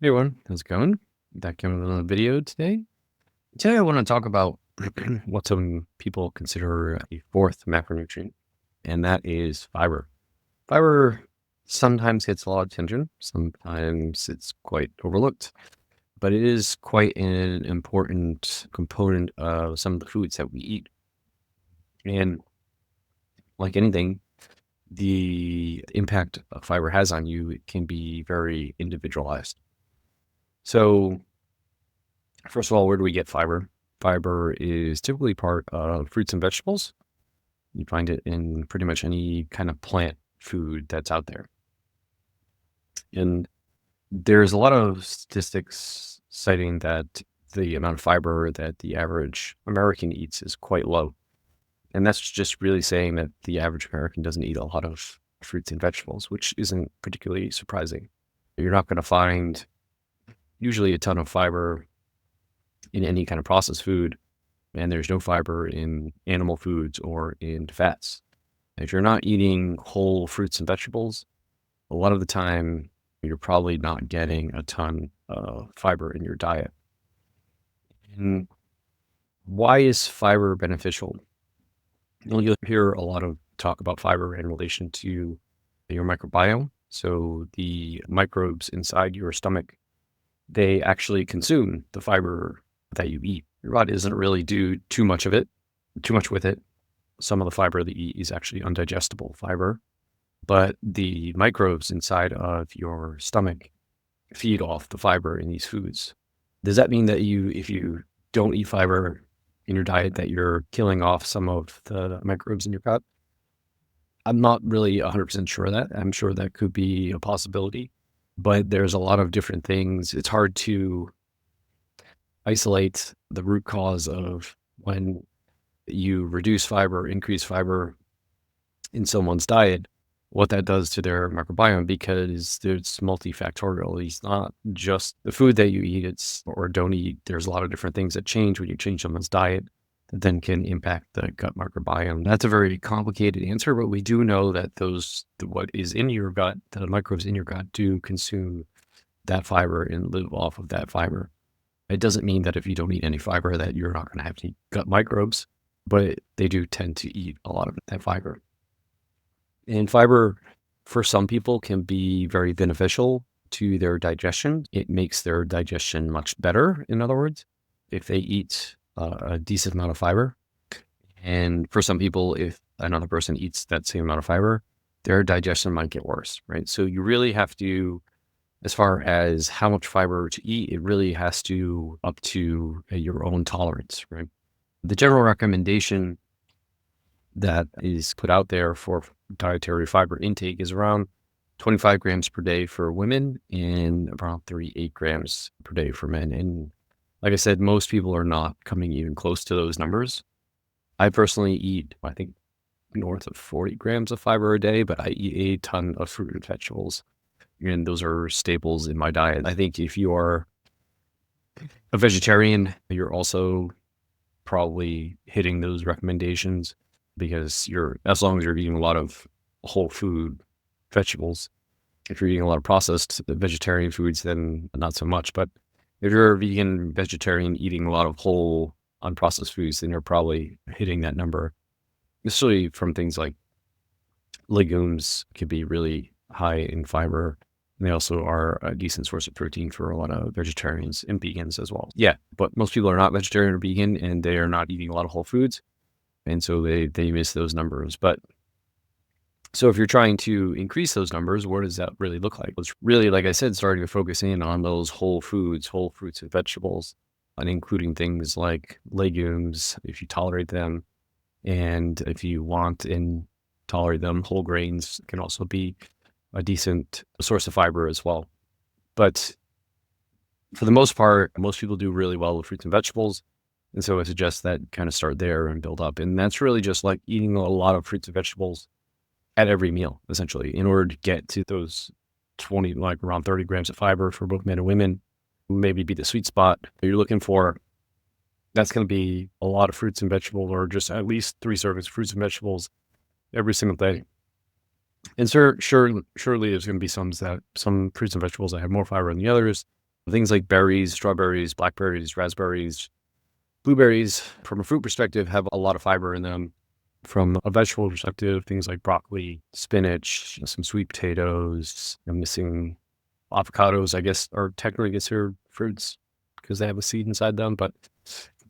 Hey everyone, how's it going? Back in with another video today. Today I want to talk about what some people consider a fourth macronutrient, and that is fiber. Fiber sometimes gets a lot of attention, sometimes it's quite overlooked, but it is quite an important component of some of the foods that we eat. And like anything, the impact fiber has on you can be very individualized. So first of all, where do we get fiber? Fiber is typically part of fruits and vegetables. You find it in pretty much any kind of plant food that's out there. And there's a lot of statistics citing that the amount of fiber that the average American eats is quite low. And that's just really saying that the average American doesn't eat a lot of fruits and vegetables, which isn't particularly surprising. You're not going to find usually a ton of fiber in any kind of processed food, and there's no fiber in animal foods or in fats. If you're not eating whole fruits and vegetables, a lot of the time you're probably not getting a ton of fiber in your diet. And why is fiber beneficial? You'll hear a lot of talk about fiber in relation to your microbiome. So the microbes inside your stomach, they actually consume the fiber that you eat. Your body doesn't really do too much with it. Some of the fiber that you eat is actually undigestible fiber, but the microbes inside of your stomach feed off the fiber in these foods. Does that mean that if you don't eat fiber in your diet, that you're killing off some of the microbes in your gut? I'm not really 100% sure of that. I'm sure that could be a possibility, but there's a lot of different things. It's hard to isolate the root cause of when you reduce fiber, increase fiber in someone's diet, what that does to their microbiome, because it's multifactorial. It's not just the food that you eat or don't eat. There's a lot of different things that change when you change someone's diet that then can impact the gut microbiome. That's a very complicated answer, but we do know that what is in your gut, the microbes in your gut, do consume that fiber and live off of that fiber. It doesn't mean that if you don't eat any fiber that you're not going to have any gut microbes, but they do tend to eat a lot of that fiber. And fiber, for some people, can be very beneficial to their digestion. It makes their digestion much better, in other words, if they eat a decent amount of fiber. And for some people, if another person eats that same amount of fiber, their digestion might get worse, right? So you really have to, as far as how much fiber to eat, it really has to up to your own tolerance, right? The general recommendation that is put out there for dietary fiber intake is around 25 grams per day for women and around 38 grams per day for men. And like I said, most people are not coming even close to those numbers. I personally eat, I think, north of 40 grams of fiber a day, but I eat a ton of fruit and vegetables. And those are staples in my diet. I think if you are a vegetarian, you're also probably hitting those recommendations, because as long as you're eating a lot of whole food vegetables. If you're eating a lot of processed vegetarian foods, then not so much. But if you're a vegan vegetarian eating a lot of whole unprocessed foods, then you're probably hitting that number. Especially from things like legumes can be really high in fiber. And they also are a decent source of protein for a lot of vegetarians and vegans as well. Yeah, but most people are not vegetarian or vegan, and they are not eating a lot of whole foods. And so they miss those numbers. But so if you're trying to increase those numbers, what does that really look like? It's really, like I said, starting to focus in on those whole foods, whole fruits and vegetables, and including things like legumes, if you tolerate them. And if you want and tolerate them, whole grains can also be a decent source of fiber as well. But for the most part, most people do really well with fruits and vegetables. And so I suggest that kind of start there and build up. And that's really just like eating a lot of fruits and vegetables at every meal, essentially, in order to get to those 20, like around 30 grams of fiber for both men and women, maybe be the sweet spot that you're looking for. That's going to be a lot of fruits and vegetables, or just at least 3 servings of fruits and vegetables every single day. And surely there's going to be some fruits and vegetables that have more fiber than the others. Things like berries, strawberries, blackberries, raspberries, blueberries, from a fruit perspective, have a lot of fiber in them. From a vegetable perspective, things like broccoli, spinach, some sweet potatoes. I'm missing avocados, I guess, are technically considered fruits because they have a seed inside them, but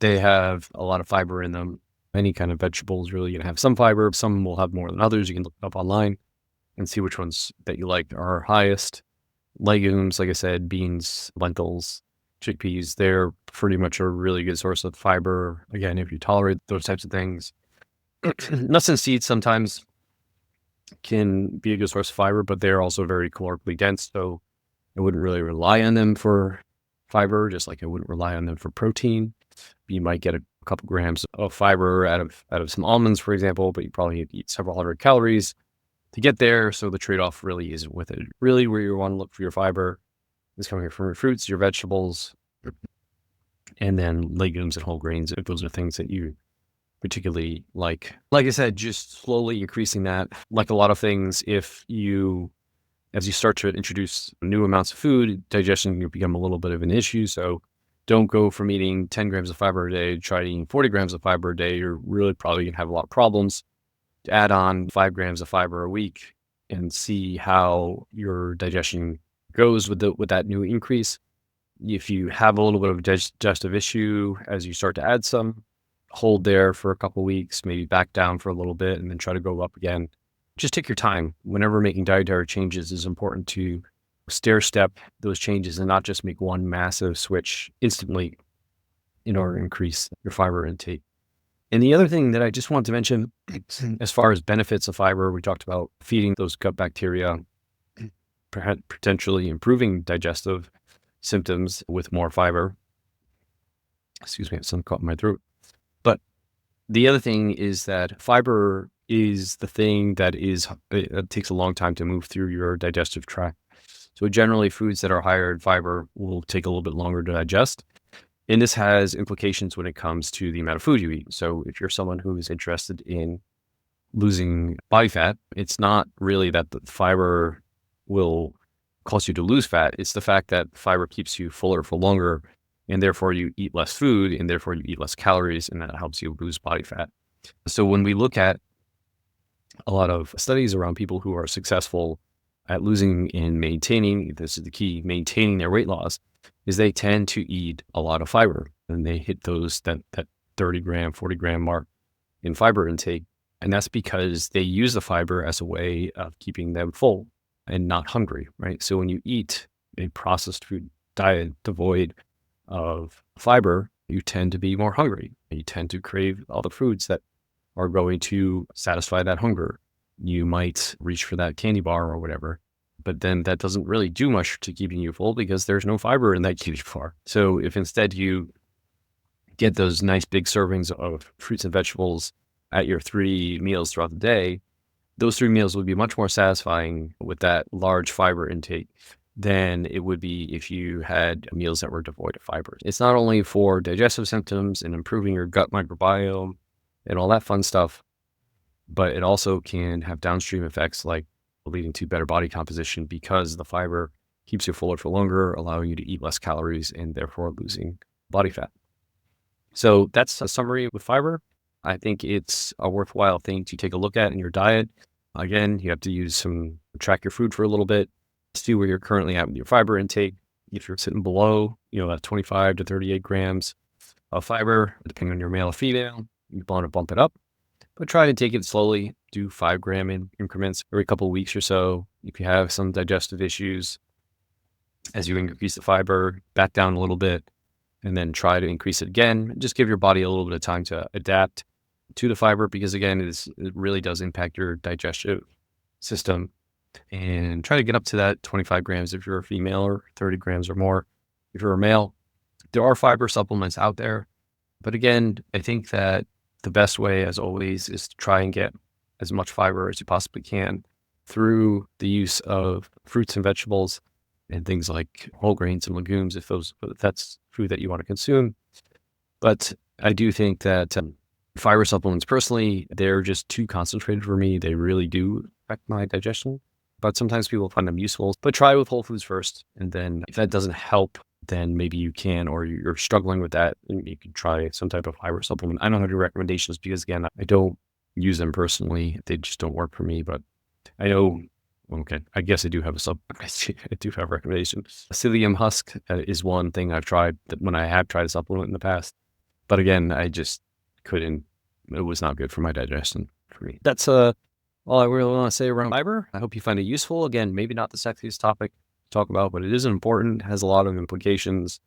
they have a lot of fiber in them. Any kind of vegetable is really going to have some fiber. Some will have more than others. You can look it up online and see which ones that you like are highest. Legumes, like I said, beans, lentils, chickpeas, they're pretty much a really good source of fiber. Again, if you tolerate those types of things. Nuts and seeds sometimes can be a good source of fiber, but they're also very calorically dense, so I wouldn't really rely on them for fiber, just like I wouldn't rely on them for protein. You might get a couple grams of fiber out of some almonds, for example, but you probably need to eat several hundred calories to get there, so the trade-off really isn't with it. Really, where you want to look for your fiber is coming from your fruits, your vegetables, and then legumes and whole grains, if those are things that you particularly like. Like I said, just slowly increasing that. Like a lot of things, as you start to introduce new amounts of food, digestion can become a little bit of an issue. So don't go from eating 10 grams of fiber a day, try eating 40 grams of fiber a day. You're really probably going to have a lot of problems. To add on 5 grams of fiber a week and see how your digestion goes with that new increase. If you have a little bit of a digestive issue as you start to add some, hold there for a couple weeks, maybe back down for a little bit, and then try to go up again. Just take your time. Whenever making dietary changes, it's important to stair-step those changes and not just make one massive switch instantly in order to increase your fiber intake. And the other thing that I just want to mention, as far as benefits of fiber, we talked about feeding those gut bacteria, potentially improving digestive symptoms with more fiber. Excuse me, I have something caught in my throat. But the other thing is that fiber is the thing that it takes a long time to move through your digestive tract. So generally, foods that are higher in fiber will take a little bit longer to digest. And this has implications when it comes to the amount of food you eat. So if you're someone who is interested in losing body fat, it's not really that the fiber will cause you to lose fat. It's the fact that fiber keeps you fuller for longer, and therefore you eat less food, and therefore you eat less calories, and that helps you lose body fat. So when we look at a lot of studies around people who are successful at losing and maintaining, this is the key, maintaining their weight loss, is they tend to eat a lot of fiber, and they hit that 30 gram, 40 gram mark in fiber intake. And that's because they use the fiber as a way of keeping them full and not hungry, right? So when you eat a processed food diet devoid of fiber, you tend to be more hungry. You tend to crave all the foods that are going to satisfy that hunger. You might reach for that candy bar or whatever, but then that doesn't really do much to keeping you full because there's no fiber in that candy bar. So if instead you get those nice big servings of fruits and vegetables at your 3 meals throughout the day, those 3 meals would be much more satisfying with that large fiber intake than it would be if you had meals that were devoid of fiber. It's not only for digestive symptoms and improving your gut microbiome and all that fun stuff, but it also can have downstream effects like leading to better body composition because the fiber keeps you fuller for longer, allowing you to eat less calories and therefore losing body fat. So that's a summary with fiber. I think it's a worthwhile thing to take a look at in your diet. Again, you have to track your food for a little bit, see where you're currently at with your fiber intake. If you're sitting below, that 25 to 38 grams of fiber, depending on your male or female, you want to bump it up, but try to take it slowly. Do 5 gram increments every couple of weeks or so. If you have some digestive issues, as you increase the fiber, back down a little bit, and then try to increase it again. Just give your body a little bit of time to adapt to the fiber because, again, it really does impact your digestive system. And try to get up to that 25 grams if you're a female or 30 grams or more if you're a male. There are fiber supplements out there. But again, I think that the best way, as always, is to try and get as much fiber as you possibly can through the use of fruits and vegetables and things like whole grains and legumes, if that's food that you want to consume. But I do think that fiber supplements, personally, they're just too concentrated for me. They really do affect my digestion. But sometimes people find them useful. But try with whole foods first. And then if that doesn't help then maybe you can, or you're struggling with that, and you can try some type of fiber supplement. I don't have any recommendations because, again, I don't use them personally. They just don't work for me, but I know. Okay, I guess I do have a sub. I do have recommendations. Psyllium husk is one thing I've tried that when I have tried a supplement in the past, but again, I just couldn't. It was not good for my digestion for me. That's all I really want to say around fiber. I hope you find it useful. Again, maybe not the sexiest topic to talk about, but it is important. Has a lot of implications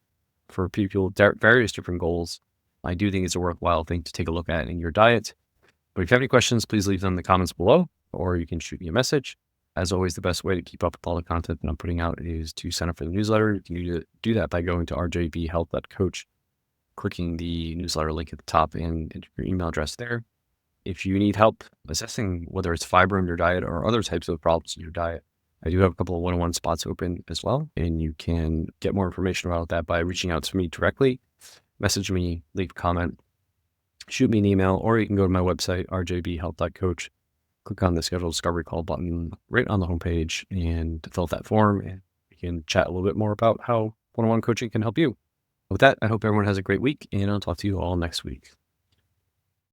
for people, various different goals. I do think it's a worthwhile thing to take a look at in your diet. But if you have any questions, please leave them in the comments below, or you can shoot me a message. As always, the best way to keep up with all the content that I'm putting out is to sign up for the newsletter. You can do that by going to rjbhealth.coach, clicking the newsletter link at the top, and enter your email address there. If you need help assessing whether it's fiber in your diet or other types of problems in your diet, I do have a couple of one-on-one spots open as well, and you can get more information about that by reaching out to me directly. Message me, leave a comment, shoot me an email, or you can go to my website, rjbhealth.coach, click on the schedule discovery call button right on the homepage and fill out that form, and you can chat a little bit more about how one-on-one coaching can help you. With that, I hope everyone has a great week, and I'll talk to you all next week.